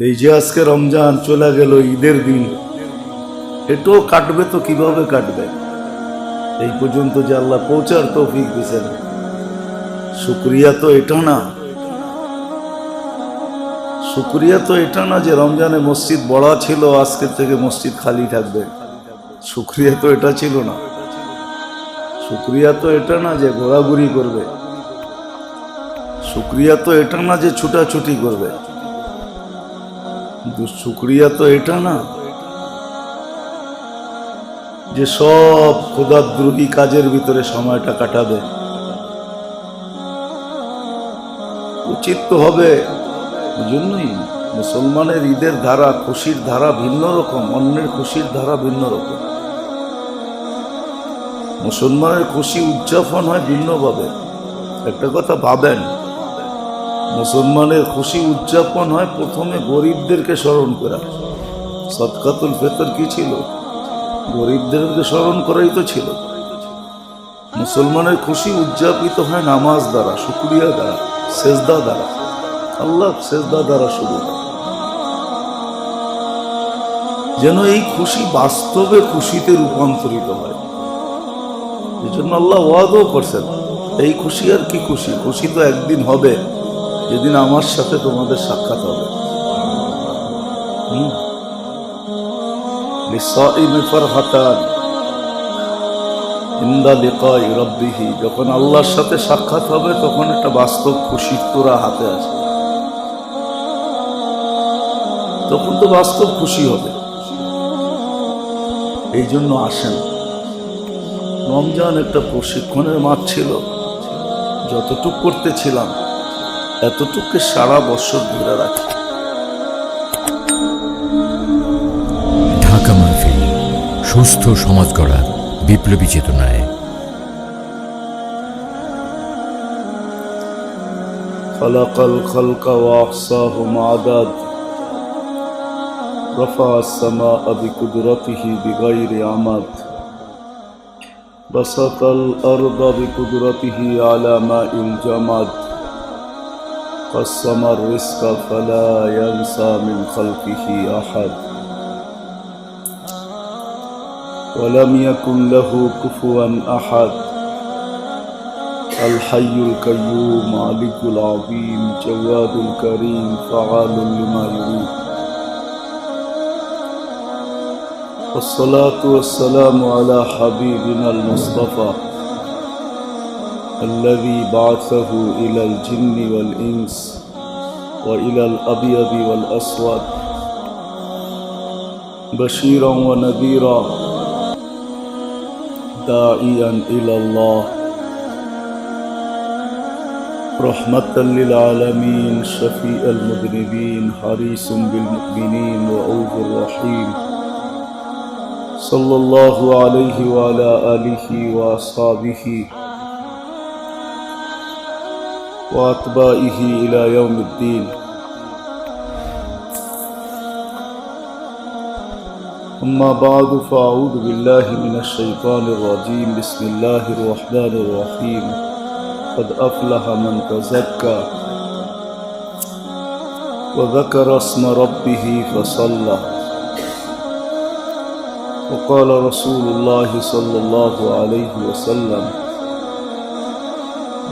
এই যে আজকে রমজান চলে গেল, ঈদের দিন, এটাও কাটবে তো কিভাবে কাটবে? এই পর্যন্ত যে আল্লাহ পৌঁছার তৌফিক দিয়েছেন, শুকরিয়া তো এটা না। শুকরিয়া তো এটা না যে রমজানে মসজিদ বড়া ছিল, আজকের থেকে মসজিদ খালি থাকবে। শুকরিয়া তো এটা ছিল না। শুকরিয়া তো এটা না যে ঘোরাঘুরি করবে। শুকরিয়া তো এটা না যে ছুটাছুটি করবে। শুকরিয়া তো এটা না যে সব খোদাদ্রোহী কাজের ভিতরে সময়টা কাটাবে। উচিত তো হবে। ওই জন্যই মুসলমানের ঈদের ধারা, খুশির ধারা ভিন্ন রকম, অন্যের খুশির ধারা ভিন্ন রকম। মুসলমানের খুশি উদযাপন হয় ভিন্নভাবে। একটা কথা ভাবেন, মুসলমানের খুশি উদযাপন হয় প্রথমে গরিবদেরকে স্মরণ করা। সদকাতুল ফিতর কি ছিল? গরিবদেরকে স্মরণ করাই তো ছিল। মুসলমানের খুশি উদযাপিত হয় নামাজ দ্বারা, শুকরিয়া দ্বারা, সেজদা দ্বারা। আল্লাহ সেজদা দ্বারা শুরু হয়, যেন এই খুশি বাস্তবে খুশিতে রূপান্তরিত হয়। এই জন্য আল্লাহ ওয়াদাও করছেন, এই খুশি আর কি খুশি, খুশি তো একদিন হবে, যেদিন আমার সাথে তোমাদের সাক্ষাৎ হবে। লিসাইমি ফারহাতান ইনদা লিকাই রাব্বিহি, যখন আল্লাহর সাথে সাক্ষাৎ হবে তখন একটা বাস্তব খুশির তোরা হাতে আসে, তখন তো বাস্তব খুশি হবে। এই জন্য আসেন। রমজান একটা প্রশিক্ষণের মাঠ ছিল। যতটুক করতেছিলাম এতটুকু সারা বছর ধরে রাখি। ঢাকা মাহফিল, সুস্থ সমাজ গড়া বিপ্লবী চেতনায়। খালাকাল খালকা ওয়া আহসাহুম আদাদ, রফা আস-সামাআ বিকুদরাতিহি বিগাইরি আমাদ, বাসাতাল আরদা বিকুদরাতিহি আলা মাইল জামাদ, قسم الرزق فلا ينسى من خلقه أحد، ولم يكن له كفوا أحد، الحي القيوم علي العظيم جواد الكريم فعال لما يريد، والصلاة والسلام على حبيبنا المصطفى الذي بعثه إلى الجن والإنس وإلى الأبيض والأسود بشيرا ونذيرا داعيا إلى الله رحمة للعالمين شفيع المذنبين حريص بالمؤمنين رؤوف رحيم صلى الله عليه وعلى آله وأصحابه وأتباعه إلى يوم الدين. أما بعد فأعوذ بالله من الشيطان الرجيم. بسم الله الرحمن الرحيم. قد أفلح من تزكى وذكر اسم ربه فصلى. وقال رسول الله صلى الله عليه وسلم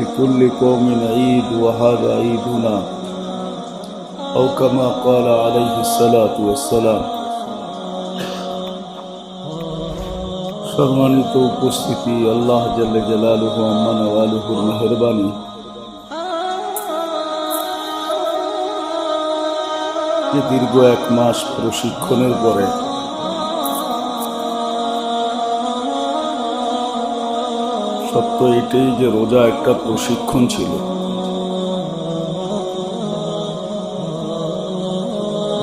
لكل قوم عيد وهذا عيدنا، أو كما قال عليه الصلاة والسلام. সম্মানিত উপস্থিতি, আল্লাহ জাল্লে জালালুহু আম্মা নওয়ালুহুর মেহেরবানি, যে দীর্ঘ 1 মাস প্রশিক্ষণের পরে সত্য এটাই যে রোজা একটা প্রশিক্ষণ ছিল।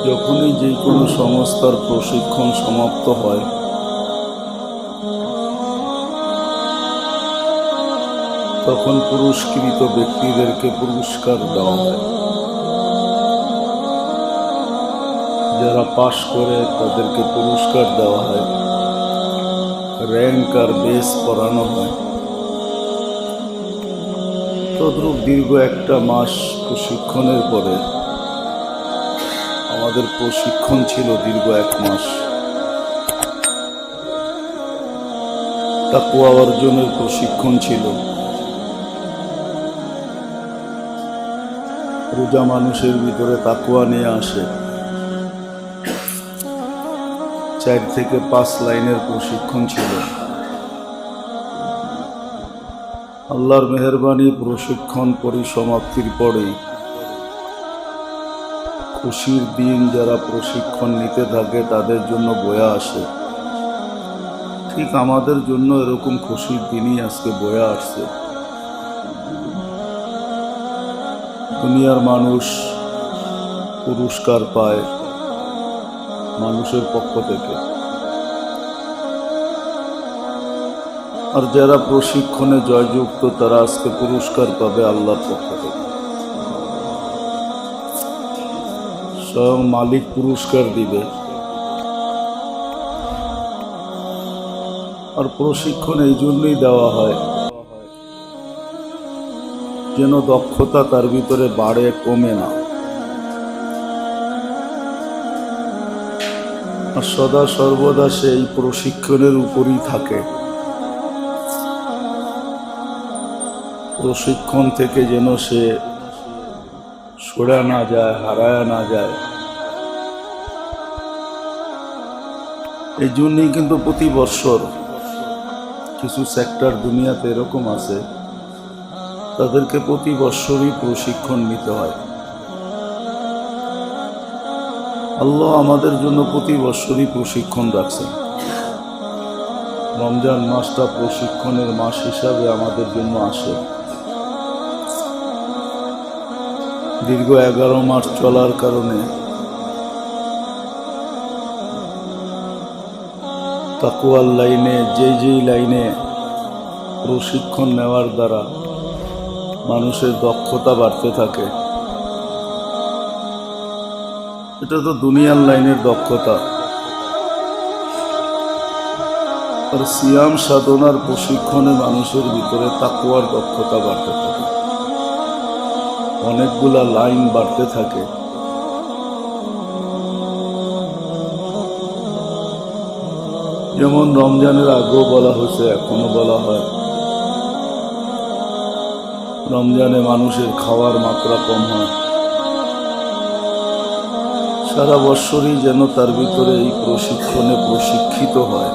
যখনই যে কোনো সংস্থার প্রশিক্ষণ সমাপ্ত হয় তখন পুরস্কৃত ব্যক্তিদেরকে পুরস্কার দেওয়া হয়। যারা পাশ করে তাদেরকে পুরস্কার দেওয়া হয়, র্যাঙ্ক আর বেস পড়ানো হয়। তদ্রূপ দীর্ঘ 1 মাস প্রশিক্ষণের পরে আমাদের প্রশিক্ষণ ছিল দীর্ঘ 1 মাস। তাকওয়া অর্জনের প্রশিক্ষণ ছিল। রোজা মানুষের ভিতরে তাকওয়া নিয়ে আসে। 4 থেকে 5 লাইনের প্রশিক্ষণ ছিল। আল্লাহর মেহেরবানি, প্রশিক্ষণ পরিসমাপ্তির পরেই খুশির দিন যারা প্রশিক্ষণ নিতে থাকে তাদের জন্য বয়ে আসে। ঠিক আমাদের জন্য এরকম খুশির দিনই আজকে বয়ে আসছে। দুনিয়ার মানুষ পুরস্কার পায় মানুষের পক্ষ থেকে, আর যারা প্রশিক্ষণে জয়যুক্ত তারা আজকে পুরস্কার পাবে আল্লাহর পক্ষ থেকে। স্বয়ং মালিক পুরস্কার দিবে। আর প্রশিক্ষণ এই জন্যই দেওয়া হয় যেন দক্ষতা তার ভিতরে বাড়ে, কমে না। আর সদা সর্বদা সে এই প্রশিক্ষণের উপরই থাকে। প্রশিক্ষণ থেকে যেন সে সরে না যায়, হারায় না যায়। এই জন্যই কিন্তু প্রতি বছর কিছু সেক্টর দুনিয়াতে এরকম আছে, তাদেরকে প্রতি বছরই প্রশিক্ষণ নিতে হয়। আল্লাহ আমাদের জন্য প্রতি বছরই প্রশিক্ষণ রাখছেন। রমজান মাসটা প্রশিক্ষণের মাস হিসাবে আমাদের জন্য আসে। দীর্ঘ 11 মাস চলার কারণে তাকওয়ার লাইনে যেই লাইনে প্রশিক্ষণ নেওয়ার দ্বারা মানুষের দক্ষতা বাড়তে থাকে, এটা তো দুনিয়ার লাইনের দক্ষতা। আর সিয়াম সাধনার প্রশিক্ষণে মানুষের ভিতরে তাকওয়ার দক্ষতা বাড়তে থাকে, অনেকগুলা লাইন বাড়তে থাকে। যেমন রমজানের আগেও বলা হয়েছে, এখনো বলা হয়, রমজানে মানুষের খাওয়ার মাত্রা কম হয়। সারা বৎসরই যেন তার ভিতরে এই প্রশিক্ষণে প্রশিক্ষিত হয়।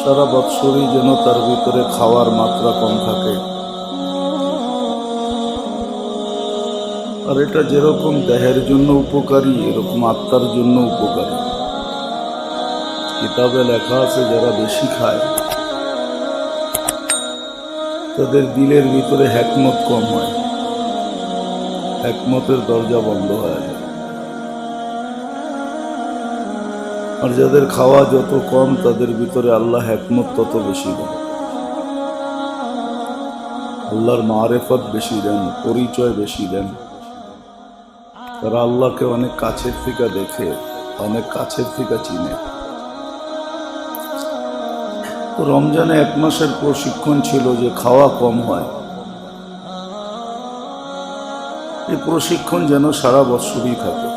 সারা বৎসরই যেন তার ভিতরে খাওয়ার মাত্রা কম থাকে। আর এটা যেরকম দেহের জন্য উপকারী, এরকম আত্মার জন্য উপকারী। কিতাবে লেখা আছে যারা বেশি খায় তাদের দিলের ভিতরে হিকমত কম হয়, হিকমতের দরজা বন্ধ হয়ে যায়। আর যাদের খাওয়া যত কম তাদের ভিতরে আল্লাহ হিকমত তত বেশি দেন, আল্লাহর মারেফত বেশি দেন, পরিচয় বেশি দেন। তারা আল্লাহকে অনেক কাছের থেকে দেখে, অনেক কাছের থেকে চিনে। তো রমজানে 1 মাসের প্রশিক্ষণ ছিল যে খাওয়া কম হয়। এই প্রশিক্ষণ যেন সারা বছরই থাকে।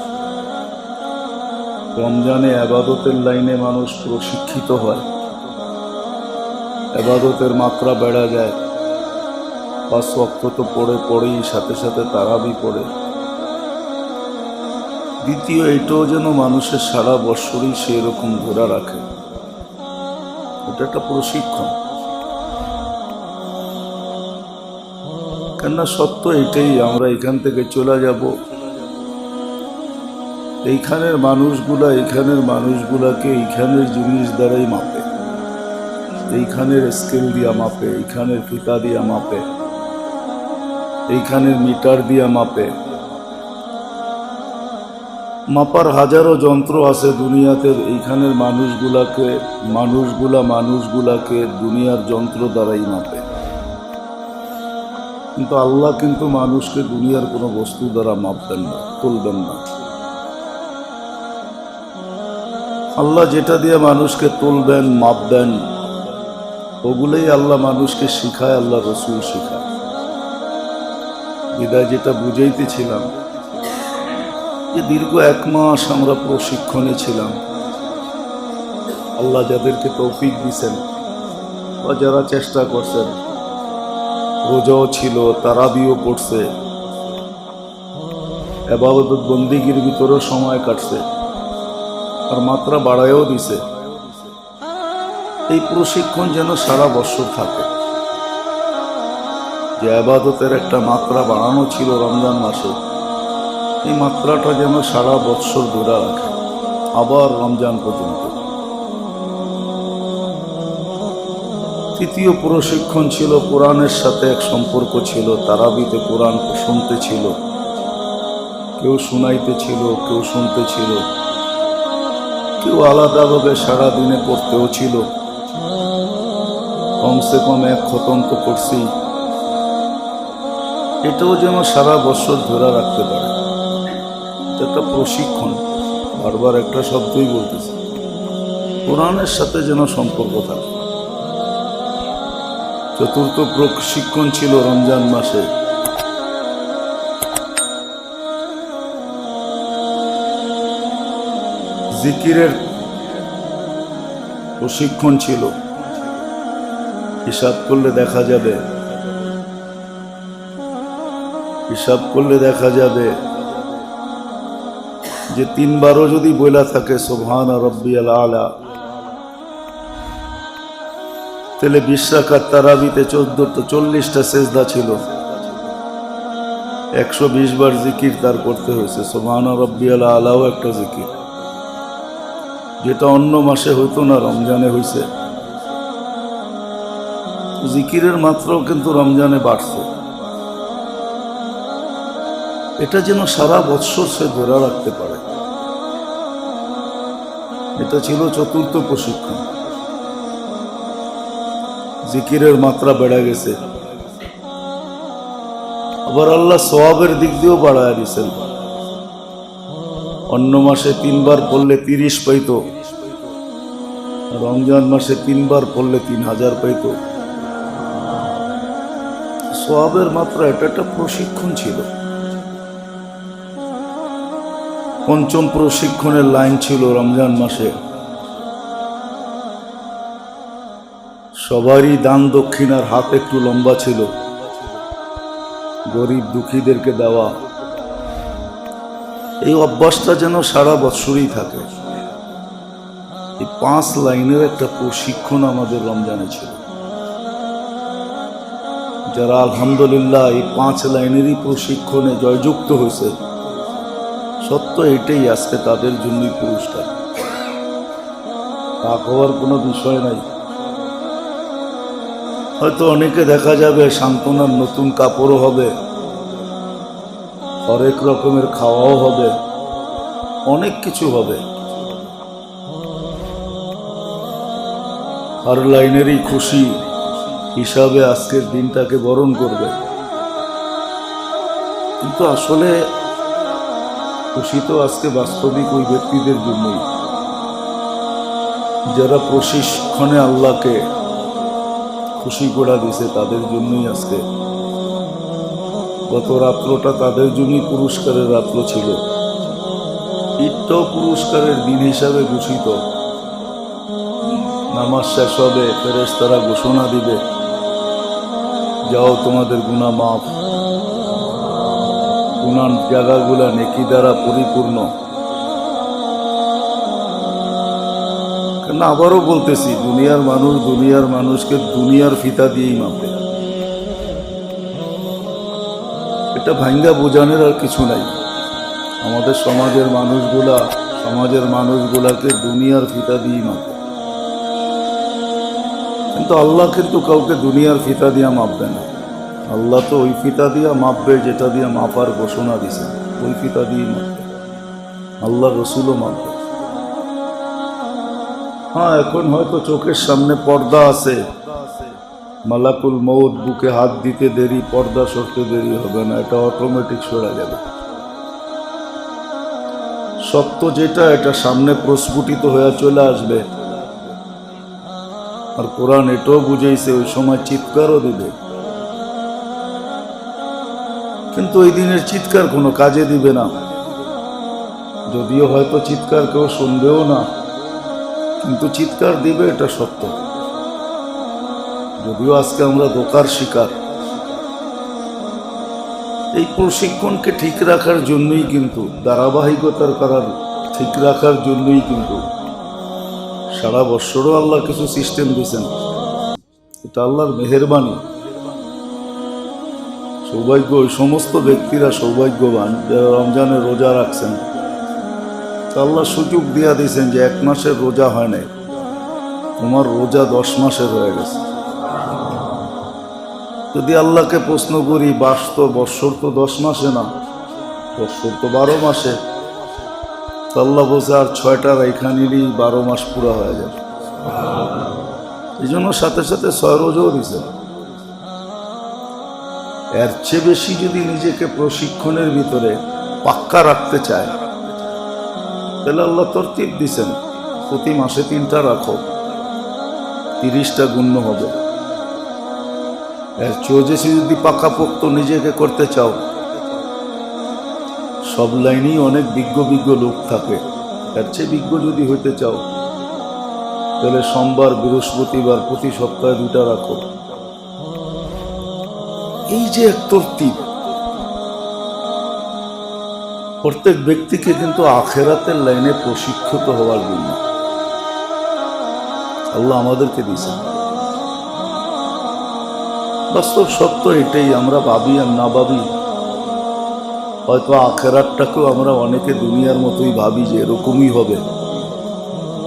রমজানে ইবাদতের লাইনে মানুষ প্রশিক্ষিত হয়, ইবাদতের মাত্রা বেড়ে যায়। 5 ওয়াক্ত তো পড়েই সাথে সাথে তারাবি পড়ে। দ্বিতীয়, এটাও যেন মানুষের সারা বছরই সে এরকম ধরে রাখে। এটা একটা প্রশিক্ষণ। কেননা সত্য এটাই, আমরা এখান থেকে চলে যাব। এইখানের মানুষগুলাকে এইখানের জিনিস দ্বারাই মাপে, এইখানের স্কেল দিয়া মাপে, এইখানের ফিতা দিয়া মাপে, এইখানের মিটার দিয়া মাপে। মাপার হাজারো যন্ত্র আছে দুনিয়াতে। এইখানের মানুষগুলাকে দুনিয়ার যন্ত্র দ্বারাই মাপে। কিন্তু আল্লাহ কিন্তু মানুষকে দুনিয়ার কোনো বস্তু দ্বারা মাপবেন না, তুলবেন না। আল্লাহ যেটা দিয়ে মানুষকে তুলবেন, মাপবেন, ওগুলোই আল্লাহ মানুষকে শিখায়, আল্লাহ রসুল শিখায়। বিদায় যেটা বুঝাইতেছিলাম, যে দীর্ঘ 1 মাস আমরা প্রশিক্ষণে ছিলাম, আল্লাহ যাদেরকে তৌফিক দিয়েছেন বা যারা চেষ্টা করছেন, রোজাও ছিল, তারাবিও পড়ছে, ইবাদত বন্দিগির ভিতরেও সময় কাটছে, আর মাত্রা বাড়ায়ও দিছে। এই প্রশিক্ষণ যেন সারা বছর থাকে। যে ইবাদতের একটা মাত্রা বাড়ানো ছিল রমজান মাসে, এই মাত্রাটা যেন সারা বছর ধরে রাখে, আবার রমজান পর্যন্ত। তৃতীয় প্রশিক্ষণ ছিল কোরআনের সাথে এক সম্পর্ক ছিল। তারাবিতে কোরআন শুনতে ছিল, কেউ শুনাইতে ছিল, কেউ শুনতে ছিল, কেউ আলাদাভাবে সারাদিনে পড়তেও ছিল। কমসে কম 1 খতম তো করছি। এটাও যেন সারা বছর ধরে রাখতে পারে। এটা একটা প্রশিক্ষণ, বারবার একটা শব্দই বলতেছি, কোরআনের সাথে যেন সম্পর্ক থাকে। চতুর্থ প্রশিক্ষণ ছিল রমজান মাসে জিকিরের প্রশিক্ষণ ছিল। হিসাব করলে দেখা যাবে যে 3 বারও যদি বলা থাকে সুবহান রাব্বিয়াল আলা, তাহলে 20 রাকাত তারাবিতে 40টা সেজদা ছিল, 120 বার জিকির তার করতে হয়েছে। সুবহান রাব্বিয়াল আলাও একটা জিকির, যেটা অন্য মাসে হইতো না, রমজানে হইছে। জিকিরের মাত্রাও কিন্তু রমজানে বাড়ছে। এটা যেন সারা বৎসর সে ধরে রাখতে পারে। এটা ছিল চতুর্থ প্রশিক্ষণ। জিকিরের মাত্রা বেড়ে গেছে, আবার আল্লাহ সওয়াবের দিক দিয়েও বাড়ায় দিয়েছেন। অন্য মাসে 3 বার পড়লে 30 পাইত, রমজান মাসে 3 বার পড়লে 3000 পাইত। সওয়াবের মাত্রা, এটা একটা প্রশিক্ষণ ছিল। পঞ্চম প্রশিক্ষণের লাইন ছিল রমজান মাসে সবারই দান দক্ষিণার হাত একটু লম্বা ছিল, গরিব দুঃখীদেরকে দেওয়া। এই অভ্যাসটা যেন সারা বছরই থাকে। এই 5 লাইনের একটা প্রশিক্ষণ আমাদের রমজানে ছিল। যারা আলহামদুলিল্লাহ এই 5 লাইনেরই প্রশিক্ষণে জয়যুক্ত হয়েছে, সত্য এটাই আজকে তাদের জন্যই পুরস্কার। তা হওয়ার কোনো বিষয় নাই। হয়তো অনেকে দেখা যাবে সান্ত্বনার নতুন কাপড়ও হবে, হরেক রকমের খাওয়াও হবে, অনেক কিছু হবে। আর লাইনেরই খুশি হিসাবে আজকের দিনটাকে বরণ করবে। কিন্তু আসলে খুশি তো আজকে বাস্তবিক ওই ব্যক্তিদের জন্যই যারা প্রশিক্ষণে আল্লাহকে খুশি করে দিছে, তাদের জন্যই আজকে। গত রাত্রটা তাদের জন্যই পুরস্কারের রাত্র ছিল। ঈদটাও পুরস্কারের দিন হিসাবে ঘোষিত। নামাজ শেষ হবে, ফেরেশতারা ঘোষণা দিবে, যাও তোমাদের গুনাহ মাফ। গুনার জায়গাগুলা নেকি দ্বারা পরিপূর্ণ। কেন আবারও বলতেছি, দুনিয়ার মানুষকে দুনিয়ার ফিতা দিয়েই মাপে। এটা ভাঙ্গা বোঝানোর আর কিছু নাই। আমাদের সমাজের মানুষগুলাকে দুনিয়ার ফিতা দিয়েই মাপে। কিন্তু আল্লাহ কিন্তু কাউকে দুনিয়ার ফিতা দিয়া মাপবে না। আল্লাহ তো ওই ফিতা দিয়া মাপবে যেটা দিয়া মাপার ঘোষণা দিছে, ওই ফিতা দিয়ে মাপবে। আল্লাহ রসুলও মাপবে। হ্যাঁ, এখন হয়তো চোখের সামনে পর্দা আছে, মালাকুল মউত বুকে হাত দিতে দেরি, পর্দা সরতে দেরি হবে না, এটা অটোমেটিক সরে যাবে। সত্য যেটা, এটা সামনে প্রস্ফুটিত হয়ে চলে আসবে। আর কোরআন এটাও বুঝাইছে, ওই সময় চিৎকারও দিবে। কিন্তু ওই দিনের চিৎকার কোনো কাজে দিবে না। যদিও হয়তো চিৎকার কেউ শুনবেও না, কিন্তু চিৎকার দিবে এটা সত্য। যদিও আজকে আমরা ধোঁকার শিকার। এই প্রশিক্ষণকে ঠিক রাখার জন্যই কিন্তু, ধারাবাহিকতার করার ঠিক রাখার জন্যই কিন্তু সারা বৎসরও আল্লাহ কিছু সিস্টেম দিয়েছেন। এটা আল্লাহর মেহেরবানি। সৌভাগ্য ওই সমস্ত ব্যক্তিরা সৌভাগ্যবান যারা রমজানের রোজা রাখছেন। আল্লাহ সুযোগ দিয়া দিয়েছেন যে 1 মাসের রোজা হয় নাই, তোমার রোজা 10 মাসের হয়ে গেছে। যদি আল্লাহকে প্রশ্ন করি, বৎসর তো 10 মাসে না, বৎসর তো 12 মাসে। তো আল্লাহ বলছে আর 6টা রেখা নিলেই 12 মাস পুরা হয়ে যাবে। এই জন্য সাথে সাথে 6 রোজাও দিয়েছেন। এর চেয়ে বেশি যদি নিজেকে প্রশিক্ষণের ভিতরে পাক্কা রাখতে চায়, তাহলে আল্লাহ তরতিব দিছেন, প্রতি মাসে 3টা রাখো, 30টা গণ্য হবে। এর চেয়ে বেশি যদি পাকাপোক্ত নিজেকে করতে চাও, সব লাইনেই অনেক বিজ্ঞ লোক থাকে। এর চেয়ে বিজ্ঞ যদি হইতে চাও, তাহলে সোমবার, বৃহস্পতিবার প্রতি সপ্তাহে 2টা রাখো। এই যে এক তরতিব, প্রত্যেক ব্যক্তিকে কিন্তু আখেরাতের লাইনে প্রশিক্ষিত হওয়ার জন্য আল্লাহ আমাদেরকে দিয়েছেন। বাস্তব সত্য এটাই। আমরা ভাবি আর না ভাবি, হয়তো আখেরাতটাকেও আমরা অনেকে দুনিয়ার মতোই ভাবি যে এরকমই হবে।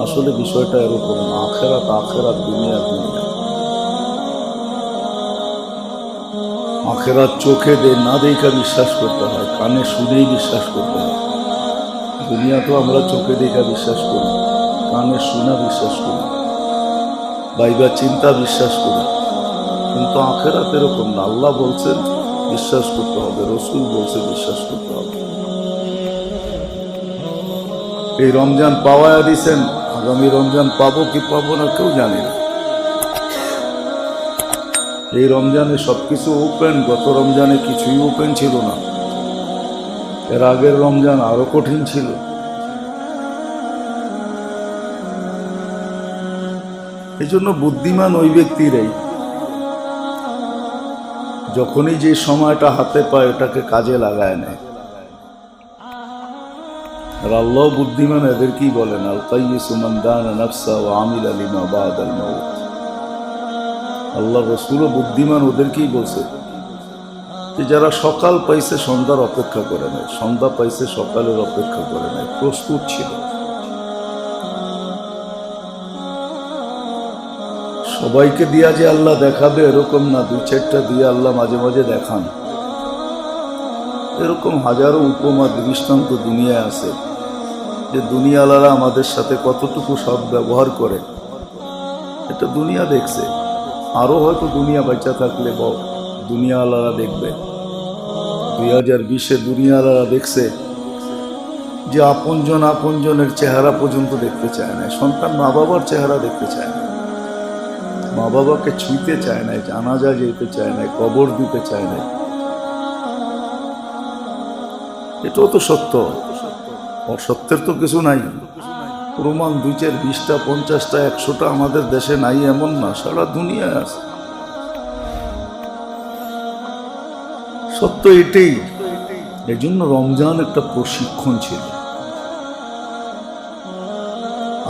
আসলে বিষয়টা এরকম না। আখেরাত, দুনিয়া। আখেরাত চোখে না দেখা বিশ্বাস করতে হয়, কানে শুনেই বিশ্বাস করতে হয়। দুনিয়া তো আমরা চোখে দেখা বিশ্বাস করি, কানে শোনা বিশ্বাস করি, ভাইবা চিন্তা বিশ্বাস করি। কিন্তু আখেরাত এরকম না। আল্লাহ বলছেন বিশ্বাস করতে হবে, রসুল বলছে বিশ্বাস করতে হবে। এই রমজান পাওয়া দিয়েছেন, আগামী রমজান পাবো কি পাবো না কেউ জানে না। এই রমজানে সবকিছু ওপেন। গত রমজানে কিছুই ওপেন ছিল না। এর আগের রমজান আরো কঠিন ছিল। এই জন্য বুদ্ধিমান ওই ব্যক্তিরাই যখনই যে সময়টা হাতে পায় ওটাকে কাজে লাগায় নেয়। আর আল্লাহ বুদ্ধিমান এদেরকেই বলেন, আল কাইয়িসু মান দানা নাফসা ওয়া আমিলা লিমা বাদাল মাউত। আল্লাহ রসুলও বুদ্ধিমান ওদেরকেই বলছে যে যারা সকাল পাইছে সন্ধ্যার অপেক্ষা করে নেয়, সন্ধ্যা পাইছে সকালের অপেক্ষা করে নেয়, প্রস্তুত ছিল। সবাইকে দিয়া যে আল্লাহ দেখাবে এরকম না, 2-4টা দিয়ে আল্লাহ মাঝে মাঝে দেখান। এরকম হাজারো উপমা দৃষ্টান্ত দুনিয়ায় আছে যে দুনিয়াওয়ালারা আমাদের সাথে কতটুকু সৎ ব্যবহার করে এটা দুনিয়া দেখছে। আরো হয়তো দুনিয়া বাঁচা থাকলে দুনিয়াওয়ালারা দেখবে। 2020-এ দুনিয়াওয়ালারা দেখছে যে আপনজনের চেহারা পর্যন্ত দেখতে চায় না। সন্তান মা বাবার চেহারা দেখতে চায় না, মা বাবাকে ছুঁতে চায় না, জানাজা যেতে চায় না, কবর দিতে চায় না। এটাও তো সত্য, অসত্যের তো কিছু নাই। প্রমাণ 2-4, 20টা, 50টা, 100টা আমাদের দেশে নাই এমন না, সারা দুনিয়ায় আছে। সত্য এটাই। এই জন্য রমজান একটা প্রশিক্ষণ ছিল,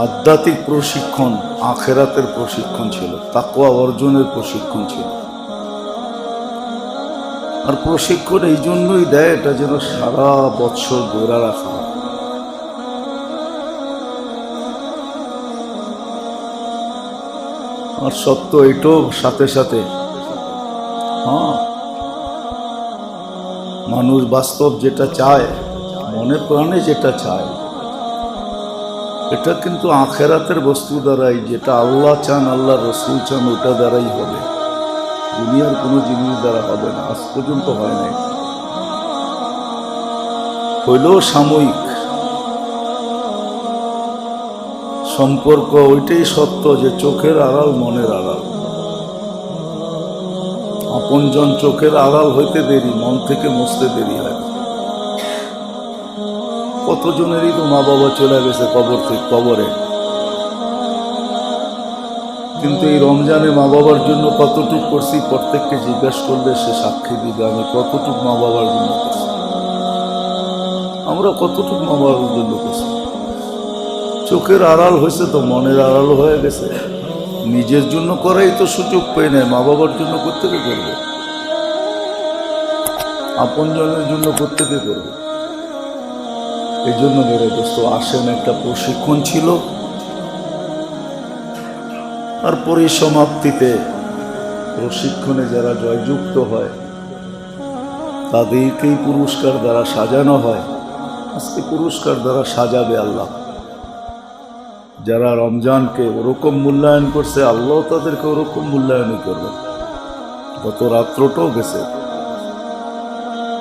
আধ্যাত্মিক প্রশিক্ষণ, আখেরাতের প্রশিক্ষণ ছিল, তাকওয়া অর্জনের প্রশিক্ষণ ছিল। আর প্রশিক্ষণ এই জন্যই দেয় এটা যেন সারা বৎসর ধরে রাখা হয়। আর সত্য এটাও সাথে সাথে, মানুষ বাস্তব যেটা চায়, মনে প্রাণে যেটা চায়, এটা কিন্তু আখেরাতের বস্তু দ্বারাই, যেটা আল্লাহ চান, আল্লাহ রসুল চান, ওটা দ্বারাই হবে। দুনিয়ার কোনো জিনিস দ্বারা হবে না, আজ পর্যন্ত হয় নাই। হইলেও সাময়িক সম্পর্ক। ওইটাই সত্য যে চোখের আড়াল মনের আড়াল। আপনজন চোখের আড়াল হইতে দেরি, মন থেকে মুছতে দেরি হয়। কতজনেরই তো মা বাবা চলে গেছে কবর থেকে কবরে, কিন্তু এই রমজানে মা বাবার জন্য কতটুক করছি প্রত্যেককে জিজ্ঞাসা করলে সে সাক্ষী দিবে আমি কতটুক মা বাবার জন্য করছি, আমরা কতটুক মা বাবার জন্য করছি। চোখের আড়াল হয়েছে তো মনের আড়াল হয়ে গেছে। নিজের জন্য করাই তো সুযোগ পেয়ে নেয়, মা বাবার জন্য প্রত্যেকে করবে, আপনজনের জন্য প্রত্যেকে করবে। এই জন্য মেরে দোস্ত আসেন, একটা প্রশিক্ষণ ছিল, আর পরিসমাপ্তিতে প্রশিক্ষণে যারা জয়যুক্ত হয় তাদেরকেই পুরস্কার দ্বারা সাজানো হয়। আজকে পুরস্কার দ্বারা সাজাবে আল্লাহ। যারা রমজানকে ওরকম মূল্যায়ন করছে আল্লাহ তাদেরকে ওরকম মূল্যায়নই করবে। গত রাত্রটাও গেছে,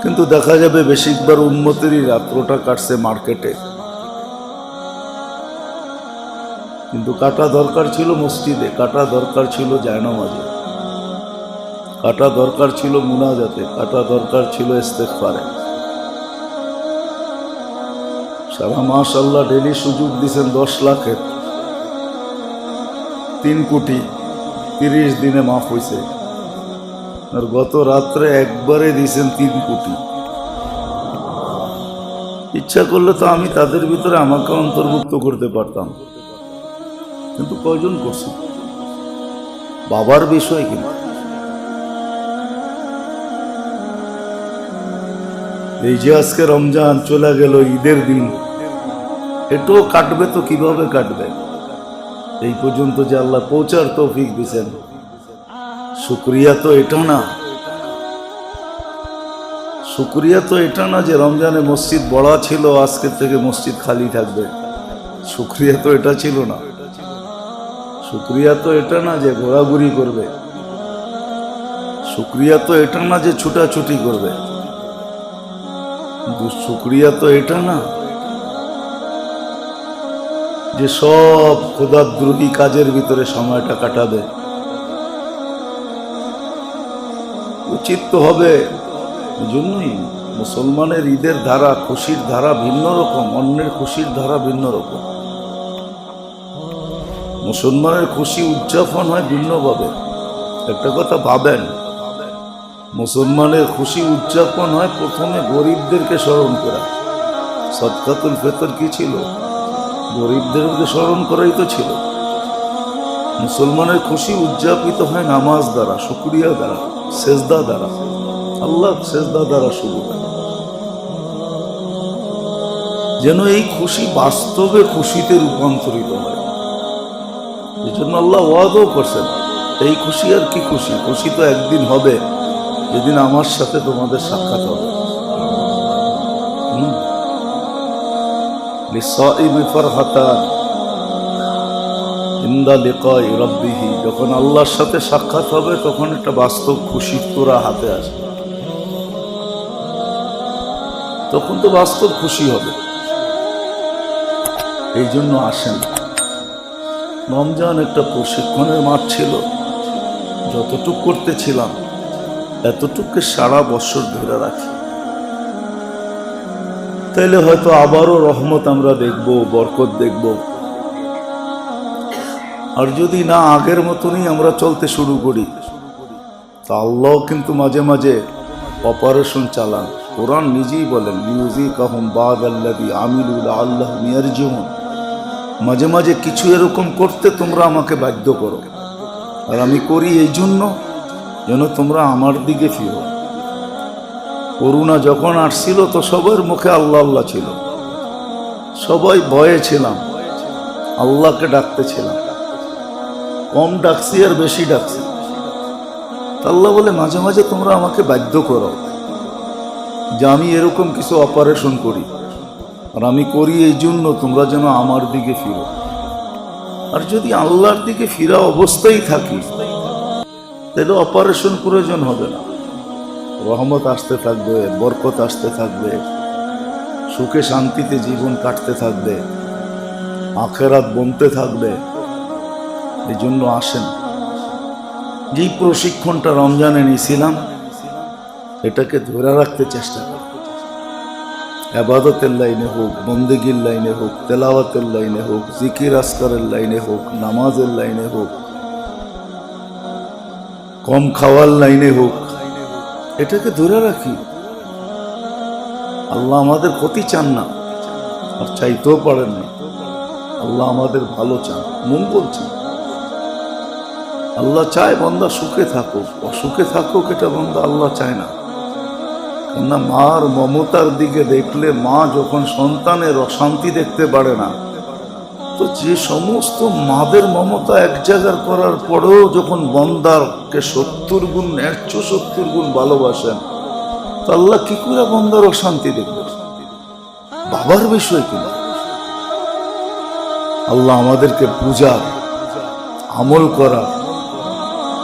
কিন্তু দেখা যাবে বেশিরভাগ উম্মতেরই রাত্রটা কাটছে মার্কেটে, কিন্তু কাটা দরকার ছিল মসজিদে, কাটা দরকার ছিল জায়নামাজে, কাটা দরকার ছিল মুনাজাতে, কাটা দরকার ছিল ইস্তেগফারে। সারা মাস আল্লাহ ডেলি সুযোগ দিয়েছেন 10 লাখের, 3 কোটি 30 দিনে মাফ হয়েছে, আর গত রাত্রে একবারে দিয়েছেন 3 কোটি। ইচ্ছা করলে তো আমি তাদের ভিতরে আমাকে অন্তর্ভুক্ত করতে পারতাম, কিন্তু কয়জন করছে? বাবার বিষয় কিন্তু এই যে আজকে রমজান চলে গেল, ঈদের দিন, এটাও কাটবে তো কিভাবে কাটবে? এই পর্যন্ত যে আল্লাহ পৌঁছার তৌফিক দিয়েছেন, শুকরিয়া তো এটা না, শুকরিয়া তো এটা না যে রমজানে মসজিদ বড়া ছিল আজকের থেকে মসজিদ খালি থাকবে, শুকরিয়া তো এটা ছিল না। শুকরিয়া তো এটা না যে ঘোরাঘুরি করবে, শুকরিয়া তো এটা না যে ছুটাছুটি করবে, শুকরিয়া তো এটা না যে সব খোদাদ্রোহী কাজের ভিতরে সময়টা কাটাবে। উচিত তো হবে। এই জন্যই মুসলমানের ঈদের ধারা, খুশির ধারা ভিন্ন রকম, অন্যের খুশির ধারা ভিন্ন রকম। মুসলমানের খুশি উদযাপন হয় ভিন্নভাবে। একটা কথা ভাবেন, মুসলমানের খুশি উদযাপন হয় প্রথমে গরিবদেরকে স্মরণ করা। সদকাতুল ফিতর কি ছিল? গরিবদেরকে স্মরণ করাই তো ছিল। মুসলমানের খুশি উদযাপিত হয় নামাজ দ্বারা, শুকরিয়া দ্বারা, সেজদা দ্বারা, আল্লাহ সেজদা দ্বারা শুরু হয়, যেন এই খুশি বাস্তবে খুশিতে রূপান্তরিত হয়। এই জন্য আল্লাহ ওয়াদাও করছেন, এই খুশি আর কি খুশি? খুশি তো একদিন হবে, যেদিন আমার সাথে তোমাদের সাক্ষাৎ হবে। লিসাইবি ফারহাতান ইনদা লিকাই রাব্বিহি, যখন আল্লাহর সাথে সাক্ষাৎ হবে তখন একটা বাস্তব খুশির তোরা হাতে আসবে, তখন তো বাস্তব খুশি হবে। এই জন্য আসেন, রমজান একটা প্রশিক্ষণের মাঠ ছিল, যতটুক করতেছিলাম এতটুকু সারা বছর ধরে রাখি, তাইলে হয়তো আবারও রহমত আমরা দেখব, বরকত দেখব। আর যদি না আগের মতনই আমরা চলতে শুরু করি, তা আল্লাহ কিন্তু মাঝে মাঝে অপারেশন চালান। কোরআন নিজেই বলেন, লিউযিকাহুম বাদাল্লাযী আমিলু লাআল্লাহুম ইয়ারজিউন, মাঝে মাঝে কিছু এরকম করতে তোমরা আমাকে বাধ্য করো, আর আমি করি এই জন্য যেন তোমরা আমার দিকে ফিরো। করোনা যখন আসছিল তো সবার মুখে আল্লাহ আল্লাহ ছিল, সবাই ভয়ে ছিলাম, আল্লাহকে ডাকতেছিলাম, কম ডাকছি আর বেশি ডাকছি। আল্লাহ বলে মাঝে মাঝে তোমরা আমাকে বাধ্য করো যে আমি এরকম কিছু অপারেশন করি, আর আমি করি এই জন্য তোমরা যেন আমার দিকে ফিরো। আর যদি আল্লাহর দিকে ফিরা অবস্থায় থাকি তাহলে অপারেশন প্রয়োজন হবে না, রহমত আসতে থাকবে, বরকত আসতে থাকবে, সুখে শান্তিতে জীবন কাটতে থাকবে, আখেরাত বনতে থাকবে। এই জন্য আসেন, যেই প্রশিক্ষণটা রমজানে নিয়েছিলাম এটাকে ধরে রাখতে চেষ্টা করি। আবাদতের লাইনে হোক, বন্দেগীর লাইনে হোক, তেলাওয়াতের লাইনে হোক, জিকির আসকারের লাইনে হোক, নামাজের লাইনে হোক, কম খাওয়ার লাইনে হোক, এটাকে ধরে রাখি। আল্লাহ আমাদের ক্ষতি চান না, আর চাইতেও পারেন না। আল্লাহ আমাদের ভালো চান, মঙ্গল চান। আল্লাহ চায় বান্দা সুখে থাকুক, অসুখে থাকুক এটা বান্দা আল্লাহ চায় না। কেননা মার মমতার দিকে দেখলে, মা যখন সন্তানের অশান্তি দেখতে পারে না, তো যে সমস্ত মাদের মমতা এক জায়গার করার পরেও যখন বন্দারকে 70 গুণ 170 গুণ ভালোবাসেন, তো আল্লাহ কি করে বন্দার অশান্তি দেখবে? বাবার বিষয় কিনা। আল্লাহ আমাদেরকে বুঝার, আমল করার,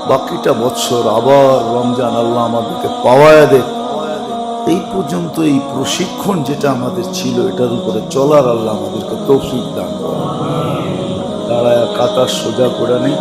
বাকিটা বৎসর আবার রমজান আল্লাহ আমাদেরকে পাওয়ায় দেয়। এই পর্যন্ত এই প্রশিক্ষণ যেটা আমাদের ছিল, এটার উপরে চলার আল্লাহ আমাদেরকে তৌফিক দান করেন। দাঁড়ায় কাতার সোজা করে নেই।